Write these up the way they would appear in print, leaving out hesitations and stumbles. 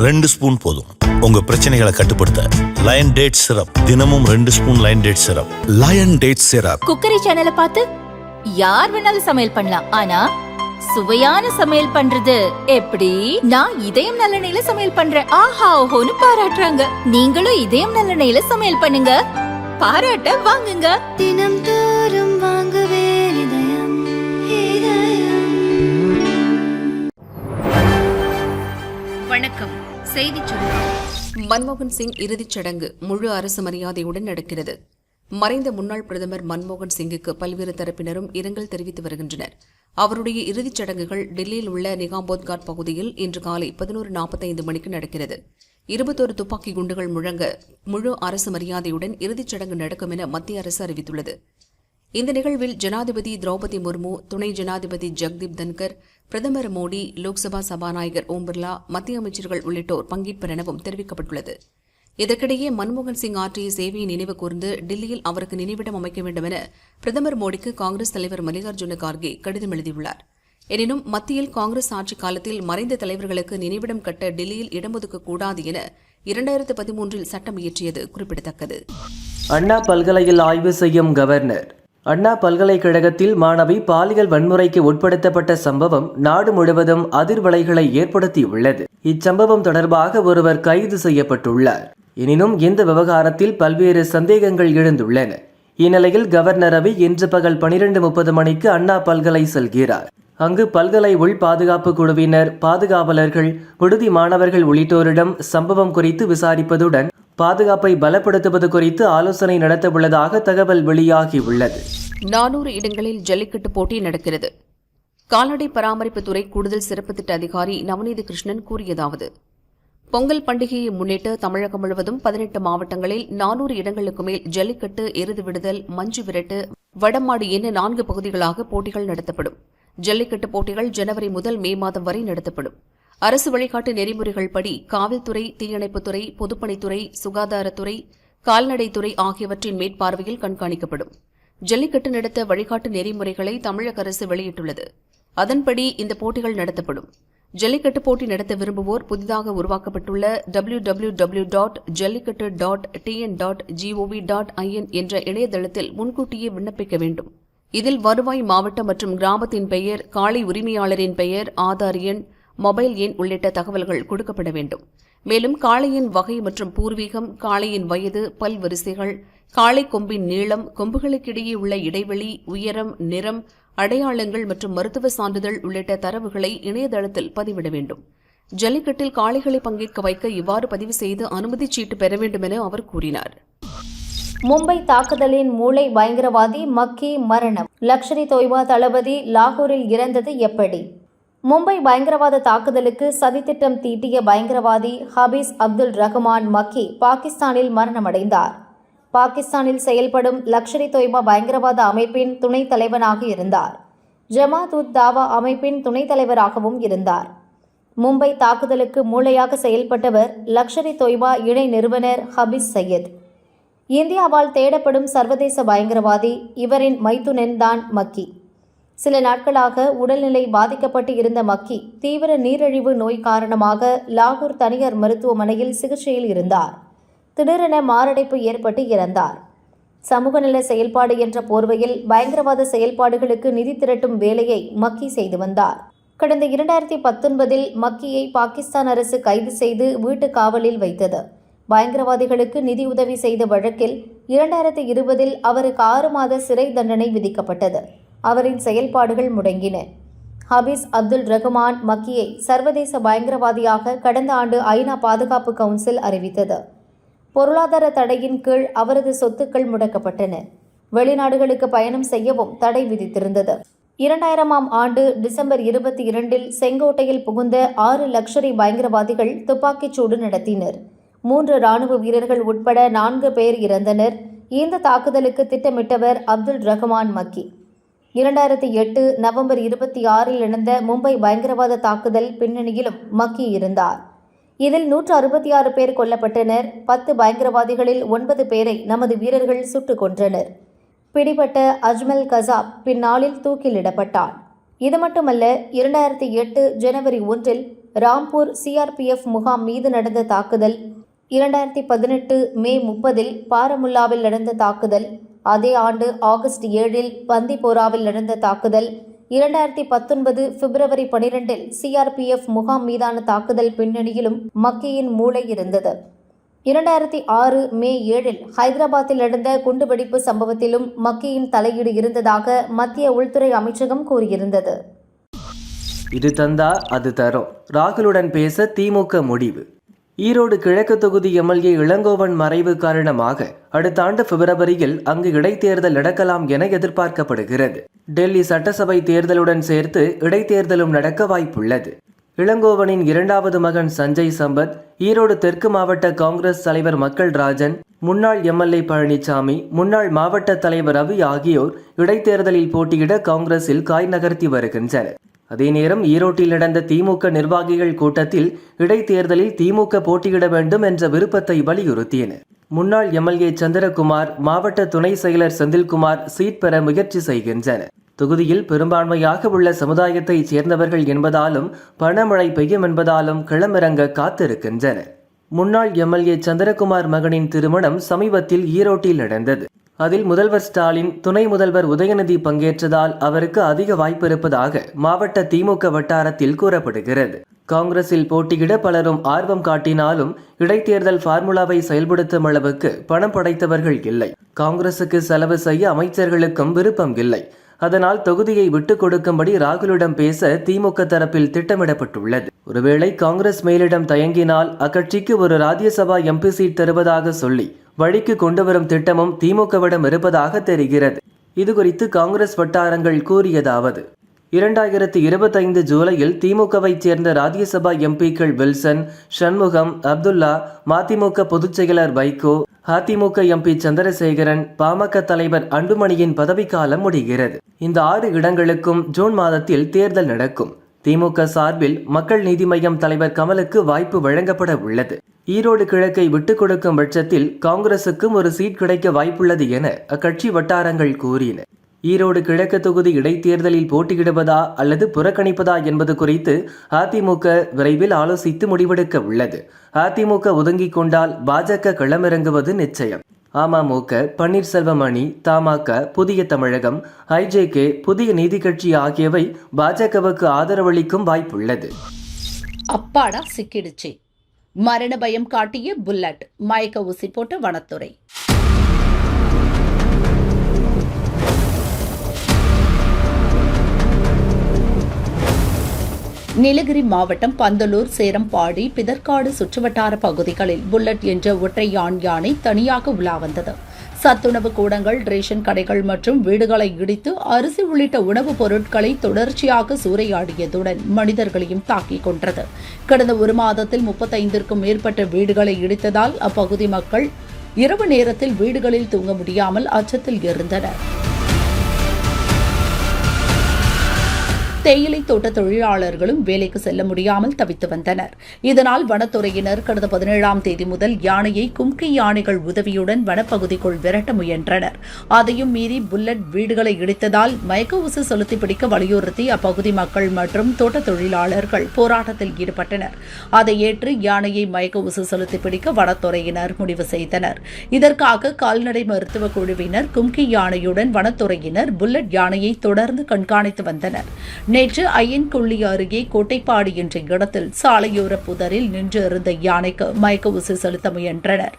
2 spoon போதும் உங்க பிரச்சனைகளை கட்டுப்படுத்த. லயன் டேட் சிரப், தினமும் 2 spoon lion date syrup. Lion date syrup. Cookery சேனலை பார்த்து யார் வேணாலும் சமையல் பண்ணலாம், ஆனா சுவையான சமையல் பண்றது எப்படி? நான் இதயம் நல்லெண்ணெயில சமையல் பண்றேன், ஆஹா ஓஹோன்னு பாராட்டுறாங்க. நீங்களும் இதயம் நல்லெண்ணெயில சமையல் பண்ணுங்க, பாராட்ட வாங்குங்க. தினம் தோறும் வாங்குவே இதயம் இதயம். வணக்கம். செய்திச் சுருக்கம். மன்மோகன் சிங் இறுதிச் சடங்கு முழு அரசு மரியாதையுடன் நடக்கிறது. மறைந்த முன்னாள் பிரதமர் மன்மோகன் சிங்குக்கு பல்வேறு தரப்பினரும் இரங்கல் தெரிவித்து வருகின்றனர். அவருடைய இறுதிச் சடங்குகள் டெல்லியில் உள்ள நிகாம்போத்காட் பகுதியில் இன்று காலை 11:45 மணிக்கு நடக்கிறது. 21 துப்பாக்கி குண்டுகள் முழங்க முழு அரசு மரியாதையுடன் இறுதிச் சடங்கு நடக்கும் என மத்திய அரசு அறிவித்துள்ளது. இந்த நிகழ்வில் ஜனாதிபதி திரௌபதி முர்மு, துணை ஜனாதிபதி ஜெகதீப் தன்கர், பிரதமர் மோடி, லோக்சபா சபாநாயகர் ஓம் பிர்லா, மத்திய அமைச்சர்கள் உள்ளிட்டோர் பங்கேற்பர் எனவும் தெரிவிக்கப்பட்டுள்ளது. இதற்கிடையே மன்மோகன் சிங் ஆற்றிய சேவையை நினைவு கூர்ந்து டெல்லியில் அவருக்கு நினைவிடம் அமைக்க வேண்டும் என பிரதமர் மோடிக்கு காங்கிரஸ் தலைவர் மல்லிகார்ஜுன கார்கே கடிதம் எழுதியுள்ளார். எனினும் மத்தியில் காங்கிரஸ் ஆட்சிக் காலத்தில் மறைந்த தலைவர்களுக்கு நினைவிடம் கட்ட டெல்லியில் இடம் ஒதுக்கக்கூடாது என 2013 சட்டம் இயற்றியது குறிப்பிடத்தக்கது. அண்ணா பல்கலையில் ஆய்வு செய்யும் கவர்னர். அண்ணா பல்கலைக்கழகத்தில் மாணவி பாலியல் வன்முறைக்கு உட்படுத்தப்பட்ட சம்பவம் நாடு முழுவதும் அதிர்வலைகளை ஏற்படுத்தியுள்ளது. இச்சம்பவம் தொடர்பாக ஒருவர் கைது செய்யப்பட்டுள்ளார். எனினும் இந்த விவகாரத்தில் பல்வேறு சந்தேகங்கள் எழுந்துள்ளன. இந்நிலையில் கவர்னர் ரவி இன்று பகல் 12:30 மணிக்கு அண்ணா பல்கலை செல்கிறார். அங்கு பல்கலை உள் பாதுகாப்பு குழுவினர், பாதுகாவலர்கள், விடுதி மாணவர்கள் உள்ளிட்டோரிடம் சம்பவம் குறித்து விசாரிப்பதுடன் பாதுகாப்பை பலப்படுத்துவது குறித்து ஆலோசனை நடத்தவுள்ளதாக தகவல் வெளியாகியுள்ளது. 400 இடங்களில் ஜல்லிக்கட்டு போட்டி நடக்கிறது. கால்நடை பராமரிப்புத்துறை கூடுதல் சிறப்பு திட்ட அதிகாரி நவநீத கிருஷ்ணன் கூறியதாவது: பொங்கல் பண்டிகையை முன்னிட்டு தமிழகம் முழுவதும் 18 மாவட்டங்களில் 400 இடங்களுக்கு மேல் ஜல்லிக்கட்டு, எருது விடுதல், மஞ்சு விரட்டு, வடமாடு என 4 பகுதிகளாக போட்டிகள் நடத்தப்படும். ஜல்லிக்கட்டு போட்டிகள் ஜனவரி முதல் மே மாதம் வரை நடத்தப்படும். அரசு வழிகாட்டு நெறிமுறைகள் படி காவல்துறை, தீயணைப்புத்துறை, பொதுப்பணித்துறை, சுகாதாரத்துறை, கால்நடைத்துறை ஆகியவற்றின் மேற்பார்வையில் கண்காணிக்கப்படும். ஜல்லிக்கட்டு நடத்த வழிகாட்டு நெறிமுறைகளை தமிழக அரசு வெளியிட்டுள்ளது. அதன்படி இந்த போட்டிகள் நடத்தப்படும். ஜல்லிக்கட்டு போட்டி நடத்த விரும்புவோர் புதிதாக உருவாக்கப்பட்டுள்ள www.jallikattu.tn.gov.in என்ற இணையதளத்தில் முன்கூட்டியே விண்ணப்பிக்க வேண்டும். இதில் வருவாய், மாவட்டம் மற்றும் கிராமத்தின் பெயர், காளை உரிமையாளரின் பெயர், ஆதார் எண், மொபைல் எண் உள்ளிட்ட தகவல்கள் கொடுக்கப்பட வேண்டும். மேலும் காளையின் வகை மற்றும் பூர்வீகம், காளையின் வயது, பல் வரிசைகள், காளை கொம்பின் நீளம், கொம்புகளுக்கிடையே உள்ள இடைவெளி, உயரம், நிறம், அடையாளங்கள் மற்றும் மருத்துவ சான்றிதழ் உள்ளிட்ட தரவுகளை இணையதளத்தில் பதிவிட வேண்டும். ஜல்லிக்கட்டில் காளைகளை பங்கேற்க வைக்க இவ்வாறு பதிவு செய்து அனுமதிச் சீட்டு பெற வேண்டும் என அவர் கூறினார். மும்பை தாக்குதலின் மூளை பயங்கரவாதி மக்கி மரணம். லஷ்கர் தொய்பா தளபதி லாகூரில் இறந்தது எப்படி? மும்பை பயங்கரவாத தாக்குதலுக்கு சதித்திட்டம் தீட்டிய பயங்கரவாதி ஹபீஸ் அப்துல் ரஹ்மான் மக்கி பாகிஸ்தானில் மரணமடைந்தார். பாகிஸ்தானில் செயல்படும் லஷ்கர் தொய்பா பயங்கரவாத அமைப்பின் துணைத் தலைவனாக இருந்தார். ஜமாத் உத் தாவா அமைப்பின் துணைத் தலைவராகவும் இருந்தார். மும்பை தாக்குதலுக்கு மூளையாக செயல்பட்டவர் லஷ்கர் தொய்பா இணை நிறுவனர் ஹபீஸ் சையத். இந்தியாவால் தேடப்படும் சர்வதேச பயங்கரவாதி. இவரின் மைத்துனன் தான் மக்கி. சில நாட்களாக உடல்நிலை பாதிக்கப்பட்டு இருந்த மக்கி தீவிர நீரிழிவு நோய் காரணமாக லாகூர் தனியார் மருத்துவமனையில் சிகிச்சையில் இருந்தார். திடீரென மாரடைப்பு ஏற்பட்டு இறந்தார். சமூக நல செயல்பாடு என்ற போர்வையில் பயங்கரவாத செயல்பாடுகளுக்கு நிதி திரட்டும் வேலையை மக்கி செய்து வந்தார். கடந்த 2019 மக்கியை பாகிஸ்தான் அரசு கைது செய்து வீட்டு காவலில் வைத்தது. பயங்கரவாதிகளுக்கு நிதி உதவி செய்த வழக்கில் 2020 அவருக்கு 6 மாத சிறை தண்டனை விதிக்கப்பட்டது. அவரின் செயல்பாடுகள் முடங்கின. ஹபீஸ் அப்துல் ரஹ்மான் மக்கியை சர்வதேச பயங்கரவாதியாக கடந்த ஆண்டு ஐநா பாதுகாப்பு கவுன்சில் அறிவித்தது. பொருளாதார தடையின் கீழ் அவரது சொத்துக்கள் முடக்கப்பட்டன. வெளிநாடுகளுக்கு பயணம் செய்யவும் தடை விதித்திருந்தது. 2000ஆம் ஆண்டு டிசம்பர் 22 செங்கோட்டையில் புகுந்த 6 லஷ்கரி பயங்கரவாதிகள் துப்பாக்கிச்சூடு நடத்தினர். 3 இராணுவ வீரர்கள் உட்பட 4 பேர் இறந்தனர். இந்த தாக்குதலுக்கு திட்டமிட்டவர் அப்துல் ரஹ்மான் மக்கி. 2008 நவம்பர் 26 நடந்த மும்பை பயங்கரவாத தாக்குதல் பின்னணியிலும் மக்கி இருந்தார். இதில் 166 பேர் கொல்லப்பட்டனர். 10 பயங்கரவாதிகளில் 9 பேரை நமது வீரர்கள் சுட்டுக் கொன்றனர். பிடிபட்ட அஜ்மல் கசாப் பின்னாளில் தூக்கிலிடப்பட்டான். இது மட்டுமல்ல, 2008 ஜனவரி 1 ராம்பூர் சிஆர்பிஎஃப் முகாம் மீது நடந்த தாக்குதல், 2018 மே 30 பாரமுல்லாவில் நடந்த தாக்குதல், அதே ஆண்டு ஆகஸ்ட் 7 பந்திபோராவில் நடந்த தாக்குதல், 2019 பிப்ரவரி 12 சிஆர்பிஎஃப் முகாம் மீதான தாக்குதல் பின்னணியிலும் மக்கியின் மூளை இருந்தது. 2006 மே 7 ஹைதராபாத்தில் நடந்த குண்டுவெடிப்பு சம்பவத்திலும் மக்கியின் தலையீடு இருந்ததாக மத்திய உள்துறை அமைச்சகம் கூறியிருந்தது. இது தந்தா அது தரும், ராகுலுடன் பேச திமுக முடிவு. ஈரோடு கிழக்கு தொகுதி எம்எல்ஏ இளங்கோவன் மறைவு காரணமாக அடுத்த ஆண்டு பிப்ரவரியில் அங்கு இடைத்தேர்தல் நடக்கலாம் என எதிர்பார்க்கப்படுகிறது. டெல்லி சட்டசபை தேர்தலுடன் சேர்த்து இடைத்தேர்தலும் நடக்க வாய்ப்புள்ளது. இளங்கோவனின் இரண்டாவது மகன் சஞ்சய் சம்பத், ஈரோடு தெற்கு மாவட்ட காங்கிரஸ் தலைவர் மக்கள் ராஜன், முன்னாள் எம்எல்ஏ பழனிசாமி, முன்னாள் மாவட்ட தலைவர் ரவி ஆகியோர் இடைத்தேர்தலில் போட்டியிட காங்கிரஸில் காய் நகர்த்தி வருகின்றனர். அதே நேரம் ஈரோட்டில் நடந்த திமுக நிர்வாகிகள் கூட்டத்தில் இடைத்தேர்தலில் திமுக போட்டியிட வேண்டும் என்ற விருப்பத்தை வலியுறுத்தினர். முன்னாள் எம்எல்ஏ சந்திரகுமார், மாவட்ட துணை செயலர் செந்தில்குமார் சீட் பெற முயற்சி செய்கின்றனர். தொகுதியில் பெரும்பான்மையாக உள்ள சமுதாயத்தைச் சேர்ந்தவர்கள் என்பதாலும் பணமழை பெய்யும் என்பதாலும் களமிறங்க காத்திருக்கின்றனர். முன்னாள் எம்எல்ஏ சந்திரகுமார் மகனின் திருமணம் சமீபத்தில் ஈரோட்டில் நடந்தது. அதில் முதல்வர் ஸ்டாலின், துணை முதல்வர் உதயநிதி பங்கேற்றதால் அவருக்கு அதிக வாய்ப்பு இருப்பதாக மாவட்ட திமுக வட்டாரத்தில் கூறப்படுகிறது. காங்கிரஸில் போட்டியிட பலரும் ஆர்வம் காட்டினாலும் இடைத்தேர்தல் ஃபார்முலாவை செயல்படுத்தும் அளவுக்கு பணம் படைத்தவர்கள் இல்லை. காங்கிரசுக்கு செலவு செய்ய அமைச்சர்களுக்கும் விருப்பம் இல்லை. அதனால் தொகுதியை விட்டுக் கொடுக்கும்படி ராகுலிடம் பேச திமுக தரப்பில் திட்டமிடப்பட்டுள்ளது. ஒருவேளை காங்கிரஸ் மேலிடம் தயங்கினால் அக்கட்சிக்கு ஒரு ராஜ்யசபா எம்பி சீட் தருவதாக சொல்லி வழிக்கு கொண்டு வரும் திட்டமும் திமுகவிடம் இருப்பதாக தெரிகிறது. இதுகுறித்து காங்கிரஸ் வட்டாரங்கள் கூறியதாவது: 2025 ஜூலையில் திமுகவைச் சேர்ந்த ராஜ்யசபா எம்பிக்கள் வில்சன், சண்முகம், அப்துல்லா, மதிமுக பொதுச் செயலர் வைகோ, அதிமுக எம்பி சந்திரசேகரன், பாமக தலைவர் அன்புமணியின் பதவிக்காலம் முடிகிறது. இந்த 6 இடங்களுக்கும் ஜூன் மாதத்தில் தேர்தல் நடக்கும். திமுக சார்பில் மக்கள் நீதி மய்யம் தலைவர் கமலுக்கு வாய்ப்பு வழங்கப்பட உள்ளது. ஈரோடு கிழக்கை விட்டுக் கொடுக்கும் பட்சத்தில் காங்கிரசுக்கும் ஒரு சீட் கிடைக்க வாய்ப்புள்ளது என அக்கட்சி வட்டாரங்கள் கூறின. ஈரோடு கிழக்கு தொகுதி இடைத்தேர்தலில் போட்டியிடுவதா அல்லது புறக்கணிப்பதா என்பது குறித்து அதிமுக விரைவில் ஆலோசித்து முடிவெடுக்க உள்ளது. அதிமுக ஒதுங்கிக் கொண்டால் பாஜக களமிறங்குவது நிச்சயம். அமமுக, பன்னீர்செல்வம் அணி, தமாக, புதிய தமிழகம், ஐஜேகே, புதிய நீதி கட்சி ஆகியவை பாஜகவுக்கு ஆதரவளிக்கும் வாய்ப்புள்ளது. அப்பாடா சிக்கிடுச்சு. மரண பயம் காட்டிய புல்லட், மயக்க ஊசி போட்ட வனத்துறை. நீலகிரி மாவட்டம் பந்தலூர், சேரம்பாடி, பிதற்காடு சுற்றுவட்டார பகுதிகளில் புல்லட் என்ற ஒற்றை ஆண் யானை தனியாக உலா வந்தது. சத்துணவு கூடங்கள், ரேஷன் கடைகள் மற்றும் வீடுகளை இடித்து அரிசி உள்ளிட்ட உணவுப் பொருட்களை தொடர்ச்சியாக சூறையாடியதுடன் மனிதர்களையும் தாக்கிக் கொன்றது. கடந்த ஒரு மாதத்தில் 35க்கும் மேற்பட்ட வீடுகளை இடித்ததால் அப்பகுதி மக்கள் இரவு நேரத்தில் வீடுகளில் தூங்க முடியாமல் அச்சத்தில் இருந்தனர். தேயிலை தோட்ட தொழிலாளர்களும் வேலைக்கு செல்ல முடியாமல் தவித்து வந்தனர். இதனால் வனத்துறையினர் கடந்த 17ஆம் தேதி முதல் யானையை கும்கி யானைகள் உதவியுடன் வனப்பகுதிக்குள் விரட்ட முயன்றனர். அதையும் மீறி புல்லட் வீடுகளை இடித்ததால் மயக்க ஊசி செலுத்தி பிடிக்க வலியுறுத்தி அப்பகுதி மக்கள் மற்றும் தோட்ட தொழிலாளர்கள் போராட்டத்தில் ஈடுபட்டனர். அதை ஏற்று யானையை மயக்க ஊசி செலுத்தி பிடிக்க வனத்துறையினர் முடிவு செய்தனர். இதற்காக கால்நடை மருத்துவ குழுவினர் கும்கி யானையுடன் வனத்துறையினர் புல்லட் யானையை தொடர்ந்து கண்காணித்து வந்தனர். நேற்று ஐயன்குள்ளி அருகே கோட்டைப்பாடி என்ற இடத்தில் சாலையோர புதரில் நின்று இருந்த யானைக்கு மயக்க ஊசி செலுத்த முயன்றனர்.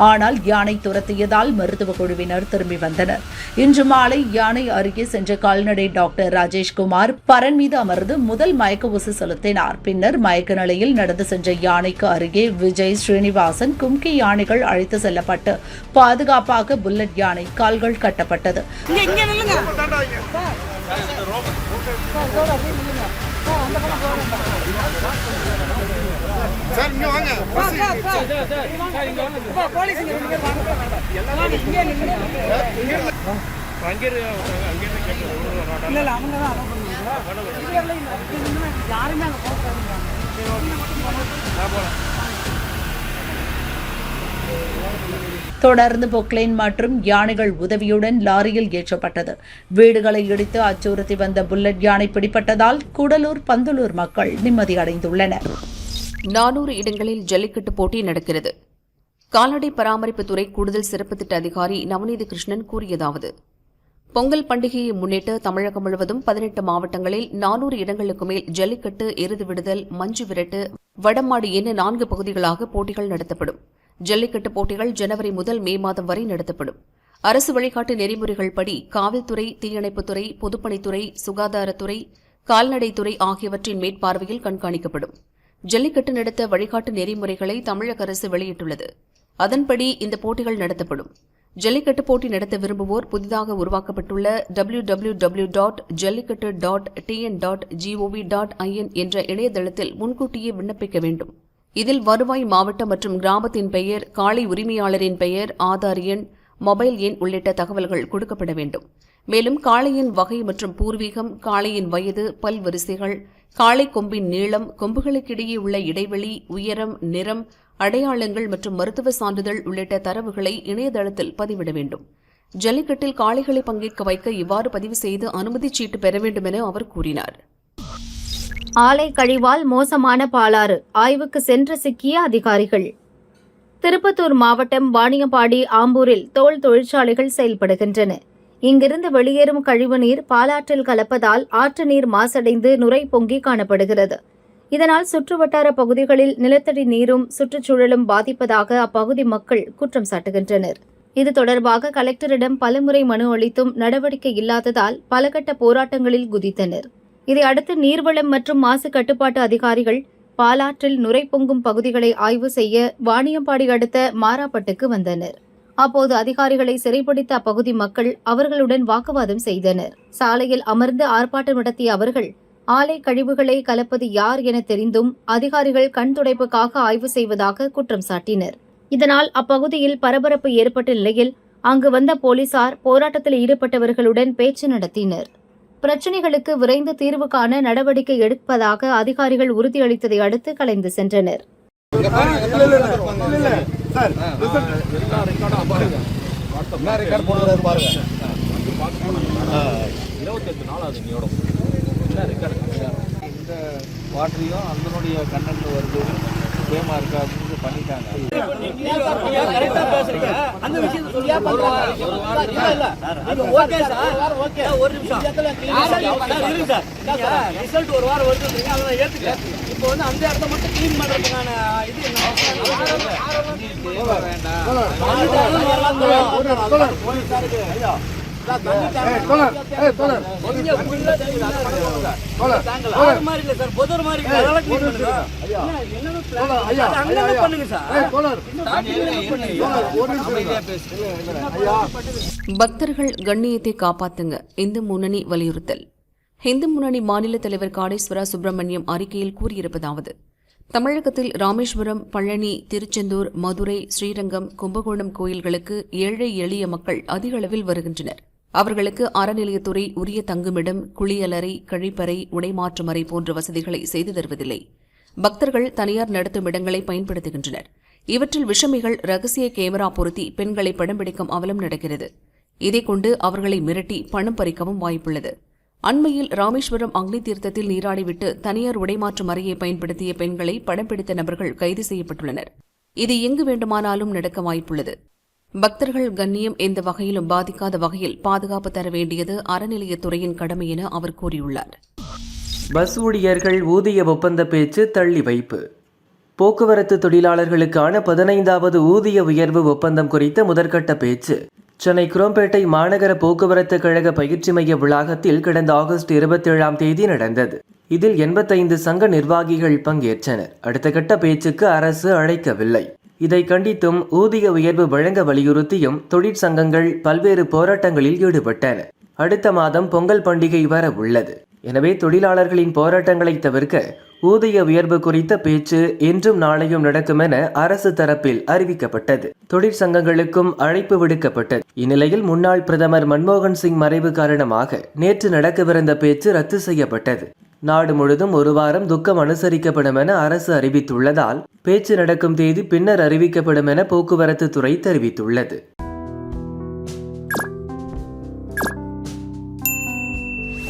ஆனால் யானை துரத்தியதால் மருத்துவ குழுவினர் திரும்பி வந்தனர். இன்று மாலை யானை அருகே சென்ற கால்நடை டாக்டர் ராஜேஷ்குமார் பரன் மீது அமர்ந்து முதல் மயக்க ஊசி செலுத்தினார். பின்னர் மயக்க நிலையில் நடந்து சென்ற யானைக்கு அருகே விஜய், ஸ்ரீனிவாசன், கும்கி யானைகள் அழைத்து செல்லப்பட்டு பாதுகாப்பாக புல்லட் யானை கால்கள் கட்டப்பட்டது. யாருமே தொடர்ந்து பொக்லைன் மற்றும் யானைகள் உதவியுடன் லாரியில் ஏற்றப்பட்டது. வீடுகளை இடித்து அச்சுறுத்தி வந்த புல்லட் யானை பிடிபட்டதால் கூடலூர் பந்தலூர் மக்கள் நிம்மதியடைந்துள்ளனர். 400 இடங்களில் ஜல்லிக்கட்டு போட்டி நடக்கிறது. கால்நடை பராமரிப்புத்துறை கூடுதல் சிறப்பு திட்ட அதிகாரி நவநீத கிருஷ்ணன் கூறியதாவது: பொங்கல் பண்டிகையை முன்னிட்டு தமிழகம் முழுவதும் 18 மாவட்டங்களில் 400 இடங்களுக்கு மேல் ஜல்லிக்கட்டு, எருது விடுதல், மஞ்சு விரட்டு, வடமாடு என 4 பகுதிகளாக போட்டிகள் நடத்தப்படும். ஜல்லிக்கட்டு போட்டிகள் ஜனவரி முதல் மே மாதம் வரை நடத்தப்படும். அரசு வழிகாட்டு நெறிமுறைகள் படி காவல்துறை, தீயணைப்புத்துறை, பொதுப்பணித்துறை, சுகாதாரத்துறை, கால்நடைத்துறை ஆகியவற்றின் மேற்பார்வையில் கண்காணிக்கப்படும். ஜல்லிக்கட்டு நடத்த வழிகாட்டு நெறிமுறைகளை தமிழக அரசு வெளியிட்டுள்ளது. அதன்படி இந்த போட்டிகள் நடத்தப்படும். ஜல்லிக்கட்டு போட்டி நடத்த விரும்புவோர் புதிதாக உருவாக்கப்பட்டுள்ள www.jallikattu.tn.gov.in என்ற இணையதளத்தில் முன்கூட்டியே விண்ணப்பிக்க வேண்டும். இதில் வருவாய், மாவட்ட மற்றும் கிராமத்தின் பெயர், காளை உரிமையாளரின் பெயர், ஆதார் எண், மொபைல் எண் உள்ளிட்ட தகவல்கள் கொடுக்கப்பட வேண்டும். மேலும் காளையின் வகை மற்றும் பூர்வீகம், காளையின் வயது, பல் வரிசைகள், காளை கொம்பின் நீளம், கொம்புகளுக்கிடையே உள்ள இடைவெளி, உயரம், நிறம், அடையாளங்கள் மற்றும் மருத்துவ சான்றிதழ் உள்ளிட்ட தரவுகளை இணையதளத்தில் பதிவிட வேண்டும். ஜல்லிக்கட்டில் காளைகளை பங்கேற்க வைக்க இவ்வாறு பதிவு செய்து அனுமதிச் சீட்டு பெற வேண்டும் என அவர் கூறினார். ஆலை கழிவால் மோசமான பாலாறு, ஆய்வுக்கு சென்று சிக்கிய அதிகாரிகள். திருப்பத்தூர் மாவட்டம் வாணியம்பாடி, ஆம்பூரில் தோல் தொழிற்சாலைகள் செயல்படுகின்றன. இங்கிருந்து வெளியேறும் கழிவுநீர் பாலாற்றில் கலப்பதால் ஆற்று நீர் மாசடைந்து நுரை பொங்கி காணப்படுகிறது. இதனால் சுற்றுவட்டார பகுதிகளில் நிலத்தடி நீரும் சுற்றுச்சூழலும் பாதிப்பதாக அப்பகுதி மக்கள் குற்றம் சாட்டுகின்றனர். இது தொடர்பாக கலெக்டரிடம் பலமுறை மனு அளித்தும் நடவடிக்கை இல்லாததால் பலகட்ட போராட்டங்களில் குதித்தனர். இதையடுத்து நீர்வளம் மற்றும் மாசு கட்டுப்பாட்டு அதிகாரிகள் பாலாற்றில் நுரை பொங்கும் பகுதிகளை ஆய்வு செய்ய வாணியம்பாடி அடுத்த மாராப்பட்டுக்கு வந்தனர். அப்போது அதிகாரிகளை சிறைப்பிடித்த அப்பகுதி மக்கள் அவர்களுடன் வாக்குவாதம் செய்தனர். சாலையில் அமர்ந்து ஆர்ப்பாட்டம் நடத்திய அவர்கள் ஆலை கழிவுகளை கலப்பது யார் என தெரிந்தும் அதிகாரிகள் கண் துடைப்புக்காக ஆய்வு செய்வதாக குற்றம் சாட்டினர். இதனால் அப்பகுதியில் பரபரப்பு ஏற்பட்ட நிலையில் அங்கு வந்த போலீசார் போராட்டத்தில் ஈடுபட்டவர்களுடன் பேச்சு நடத்தினர். பிரச்சினைகளுக்கு விரைந்து தீர்வு காண நடவடிக்கை எடுப்பதாக அதிகாரிகள் உறுதியளித்ததை அடுத்து கலைந்து சென்றனர். இந்த வாட்டரையும் அதனுடைய கண்டென்ட் வருது சேமா இருக்கா அப்படின்னு பண்ணிட்டாங்க. இப்போ வந்து அந்த இடத்த மட்டும் கிளீன் பண்றதுக்கான இது பக்தர்கள் கண்ணியத்தை காப்பாத்துங்க, இந்து முன்னணி வலியுறுத்தல். இந்து முன்னணி மாநில தலைவர் காடேஸ்வரா சுப்பிரமணியம் அறிக்கையில் கூறியிருப்பதாவது: தமிழகத்தில் ராமேஸ்வரம், பழனி, திருச்செந்தூர், மதுரை, ஸ்ரீரங்கம், கும்பகோணம் கோயில்களுக்கு ஏழை எளிய மக்கள் அதிக அளவில் வருகின்றனர். அவர்களுக்கு அறநிலையத்துறை உரிய தங்குமிடம், குளியலறை, கழிப்பறை, உடைமாற்றும் அறை போன்ற வசதிகளை செய்து தருவதில்லை. பக்தர்கள் தனியார் நடத்தும் இடங்களை பயன்படுத்துகின்றனர். இவற்றில் விஷமிகள் ரகசிய கேமரா பொருத்தி பெண்களை படம் பிடிக்கும் அவலம் நடக்கிறது. இதைக் கொண்டு அவர்களை மிரட்டி பணம் பறிக்கவும் வாய்ப்புள்ளது. அண்மையில் ராமேஸ்வரம் அக்னி தீர்த்தத்தில் நீராடிவிட்டு தனியார் உடைமாற்றும் அறையை பயன்படுத்திய பெண்களை படம் பிடித்த நபர்கள் கைது செய்யப்பட்டுள்ளனர். இது எங்கு வேண்டுமானாலும் நடக்க வாய்ப்புள்ளது. பக்தர்கள் கண்ணியம் எந்த வகையிலும் பாதிக்காத வகையில் பாதுகாப்பு தர வேண்டியது அறநிலையத்துறையின் கடமை என அவர் கூறியுள்ளார். பஸ் ஊழியர்கள் ஊதிய ஒப்பந்த பேச்சு தள்ளி வைப்பு. போக்குவரத்து தொழிலாளர்களுக்கான 15வது ஊதிய உயர்வு ஒப்பந்தம் குறித்த முதற்கட்ட பேச்சு சென்னை குரோம்பேட்டை மாநகர போக்குவரத்து கழக பயிற்சி மைய வளாகத்தில் கடந்த ஆகஸ்ட் 27ஆம் தேதி நடந்தது. இதில் 85 சங்க நிர்வாகிகள் பங்கேற்றனர். அடுத்த கட்ட பேச்சுக்கு அரசு அழைக்கவில்லை. இதை கண்டித்தும் ஊதிய உயர்வு வழங்க வலியுறுத்தியும் தொழிற்சங்கங்கள் பல்வேறு போராட்டங்களில் ஈடுபட்டன. அடுத்த மாதம் பொங்கல் பண்டிகை வர உள்ளது. எனவே தொழிலாளர்களின் போராட்டங்களை தவிர்க்க ஊதிய உயர்வு குறித்த பேச்சு இன்றும் நாளையும் நடக்கும் என அரசு தரப்பில் அறிவிக்கப்பட்டது. தொழிற்சங்கங்களுக்கும் அழைப்பு விடுக்கப்பட்டது. இந்நிலையில் முன்னாள் பிரதமர் மன்மோகன் சிங் மறைவு காரணமாக நேற்று நடக்கவிருந்த பேச்சு ரத்து செய்யப்பட்டது. நாடு முழுதும் ஒரு வாரம் துக்கம் அனுசரிக்கப்படும் என அரசு அறிவித்துள்ளதால் பேச்சு நடக்கும் தேதி பின்னர் அறிவிக்கப்படும் என போக்குவரத்து துறை தெரிவித்துள்ளது.